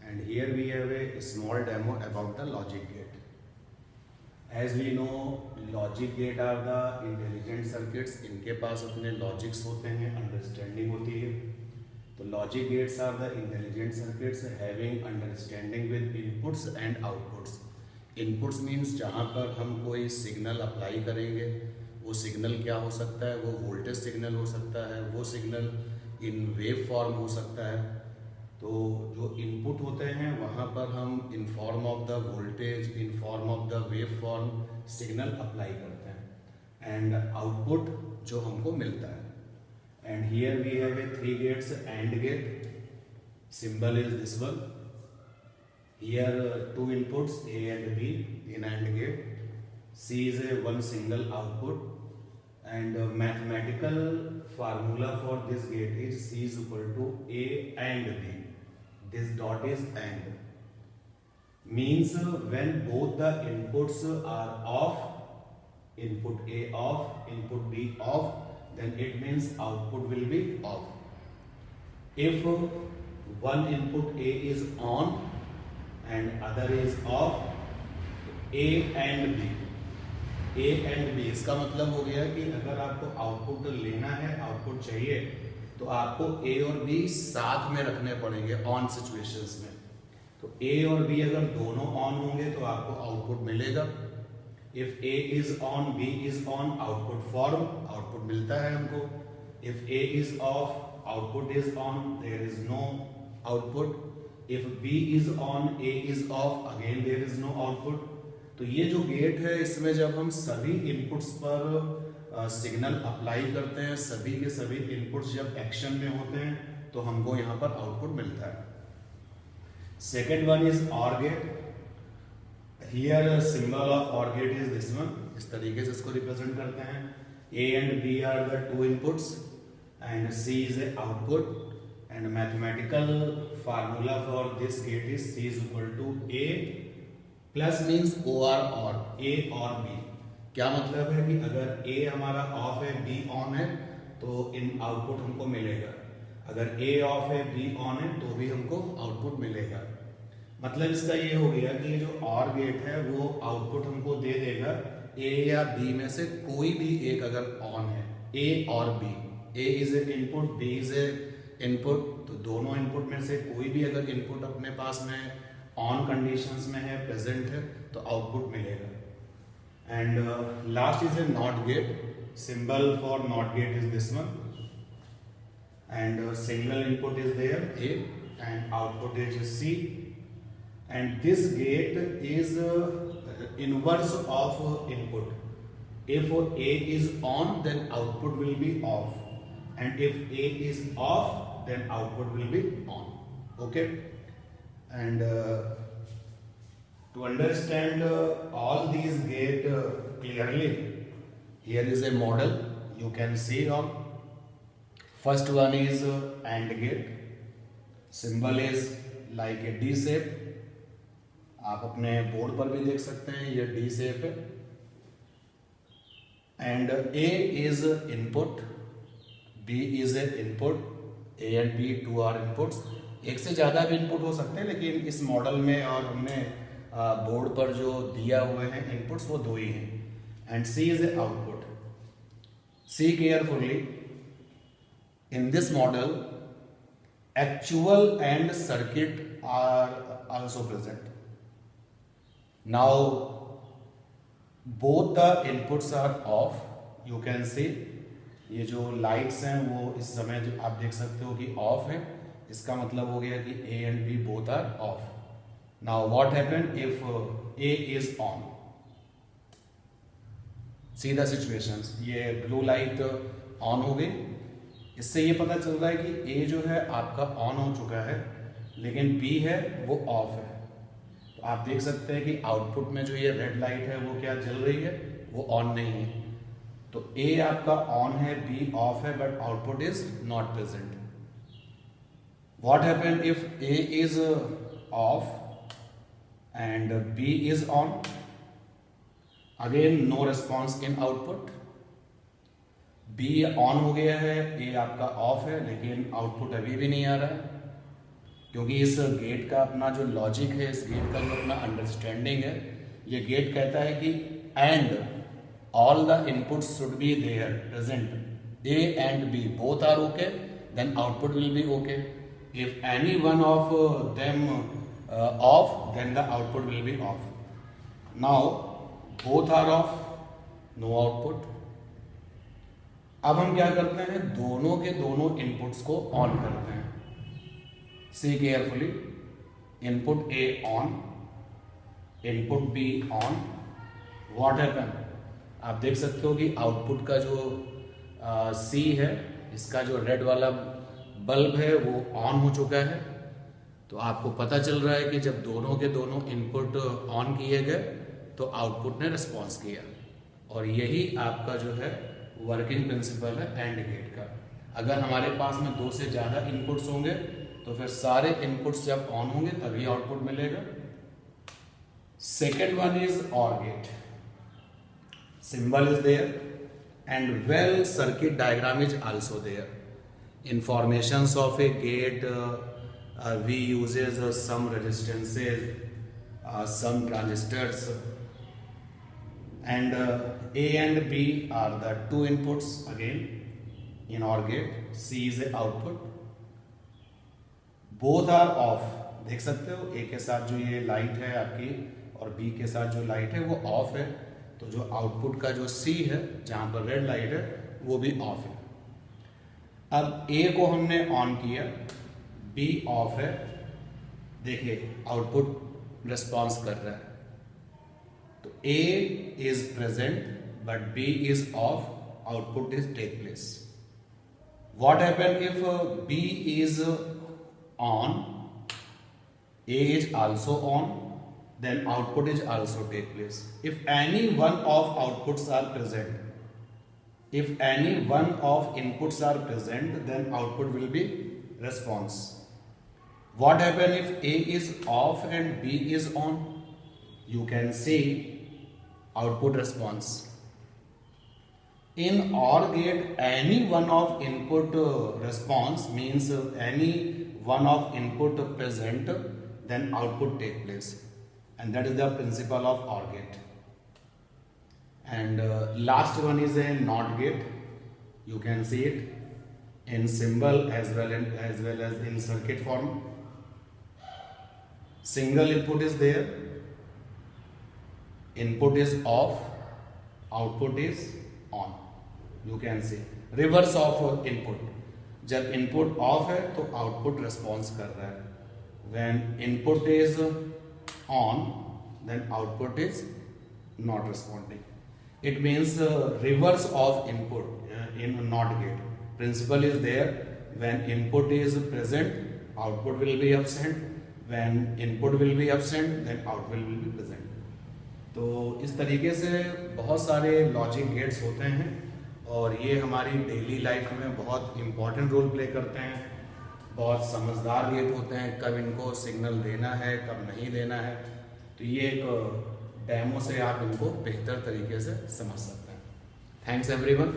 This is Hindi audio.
and here we have a small demo about the logic gate. As we know, logic gate are the intelligent circuits. इनके पास अपने लॉजिक्स होते हैं, अंडरस्टैंडिंग होती है. तो logic gates are the intelligent circuits having understanding with inputs and outputs. Inputs means जहाँ पर हम कोई सिग्नल अप्लाई करेंगे, वो सिग्नल क्या हो सकता है, वो वोल्टेज सिग्नल हो सकता है, वो सिग्नल इन वेव फॉर्म हो सकता है. तो जो इनपुट होते हैं वहाँ पर हम in form of the voltage, in form of the wave form signal apply करते हैं एंड आउटपुट जो हमको मिलता है. And here we have a 3 gates AND gate. Symbol is this one. Here 2 inputs A and B in AND gate. C is a one single output. And mathematical formula for this gate is C is equal to A and B. This dot is AND. Means when both the inputs are off, input A off, input B off, then it means output will be off. If one input A is on and other is off, A and B. A and B इसका मतलब हो गया कि अगर आपको आउटपुट लेना है, आउटपुट चाहिए, तो आपको A और B साथ में रखने पड़ेंगे ऑन सिचुएशंस में. तो A और B अगर दोनों ऑन होंगे तो आपको आउटपुट मिलेगा. If A is on, B is on, output form, output मिलता है हमको. If A is off, output is on, there is no output. If B is on, A is off, again there is no output. तो ये जो गेट है, इसमें जब हम सभी इनपुट्स पर सिग्नल अप्लाई करते हैं, सभी के सभी इनपुट्स जब एक्शन में होते हैं, तो हमको यहाँ पर आउटपुट मिलता है. Second one is OR gate. Here symbol of OR gate is this one. इस तरीके से इसको रिप्रेजेंट करते हैं. A and B are the 2 inputs and C is a output. And mathematical formula for this gate is C is equal to A plus means OR और A और B. क्या मतलब है कि अगर A हमारा ऑफ है, B ऑन है, तो इन आउटपुट हमको मिलेगा. अगर A ऑफ है, B ऑन है, तो भी हमको आउटपुट मिलेगा. मतलब इसका ये हो गया कि जो OR गेट है वो आउटपुट हमको दे देगा A या B में से कोई भी एक अगर ऑन है, A और B. A is a input, B is a input. तो दोनों इनपुट में से कोई भी अगर इनपुट अपने पास में ऑन कंडीशंस में है, प्रेजेंट है, तो आउटपुट मिलेगा. And last is a not gate. Symbol for not gate is this one. And single input is there A and output is C. And this gate is inverse of input. If A is on then output will be off, and if A is off then output will be on. Okay. And to understand all these gate clearly, here is a model you can see on. First one is AND gate. Symbol is like a D shape. आप अपने बोर्ड पर भी देख सकते हैं, ये D shape है. And A is input, B is a input. A and B 2 are inputs. एक से ज़्यादा भी इनपुट हो सकते हैं, लेकिन इस मॉडल में और हमने बोर्ड पर जो दिया हुए हैं इनपुट्स वो 2 ही हैं. And C is a output. See carefully, in this model actual AND circuit are also present. Now both the inputs are off. You can see ये जो लाइट्स हैं वो इस समय जो आप देख सकते हो कि ऑफ है. इसका मतलब हो गया कि A and B both are off. Now what happened if A is on? See the situations. ये ब्लू लाइट ऑन हो गई. इससे ये पता चल रहा है कि A जो है आपका ऑन हो चुका है, लेकिन B है वो ऑफ है. तो आप देख सकते हैं कि आउटपुट में जो ये रेड लाइट है वो क्या जल रही है, वो ऑन नहीं है. तो A आपका ऑन है, B ऑफ है, but output is not present. What happened if A is off and B is on? Again no response in output. B on हो गया है, A आपका ऑफ है, लेकिन आउटपुट अभी भी नहीं आ रहा है. क्योंकि इस गेट का अपना जो लॉजिक है, इस गेट का जो अपना अंडरस्टैंडिंग है, ये गेट कहता है कि and all the inputs should be there present, A and B both are okay, then output will be okay. If any one of them off, then the output will be off. Now both are off, no output. अब हम क्या करते हैं, दोनों के दोनों इनपुट्स को ऑन करते हैं. See carefully, input A on, input be on. What happen, आप देख सकते हो कि आउटपुट का जो सी है, इसका जो रेड वाला बल्ब है वो ऑन हो चुका है. तो आपको पता चल रहा है कि जब दोनों के दोनों इनपुट ऑन किए गए तो आउटपुट ने रिस्पॉन्स किया. और यही आपका जो है वर्किंग प्रिंसिपल है एंड गेट का. अगर हमारे पास में दो से ज़्यादा इनपुट्स होंगे तो फिर सारे इनपुट्स जब ऑन होंगे तभी आउटपुट मिलेगा. Second one is or gate. Symbol is there and well circuit diagram is also there. Informations of a gate, we uses some resistances, some transistors, and A and B are the two inputs again in OR gate. C is the output. Both are off. देख सकते हो A के साथ जो ये लाइट है आपकी और B के साथ जो लाइट है वो ऑफ है. तो जो आउटपुट का जो C है जहाँ पर रेड लाइट है वो भी ऑफ है. अब A को हमने ऑन किया, B ऑफ है. देखिए आउटपुट रिस्पॉन्स कर रहा है. तो A is present but B is off, output is take place. What happen if B is on, A is also on, then output is also take place. If any one of outputs are present, if any one of inputs are present, then output will be response. What happen if A is off and B is on? You can see output response. In OR gate, any one of input response means any one of input present, then output take place, and that is the principle of OR gate. And last one is a NOT gate. You can see it in symbol as well as in circuit form. Single input is there, input is off, output is on. You can see reverse of input. जब input off है तो output response कर रहा है. When input is on, then output is not responding. It means reverse of input in NOT gate. Principle is there. When input is present, output will be absent. When input will be absent, then output will be present. तो इस तरीके से बहुत सारे लॉजिक गेट्स होते हैं और ये हमारी डेली लाइफ में बहुत इम्पॉर्टेंट रोल प्ले करते हैं. बहुत समझदार गेट होते हैं, कब इनको सिग्नल देना है कब नहीं देना है. तो ये एक डेमो से आप इनको बेहतर तरीके से समझ सकते हैं. Thanks everyone.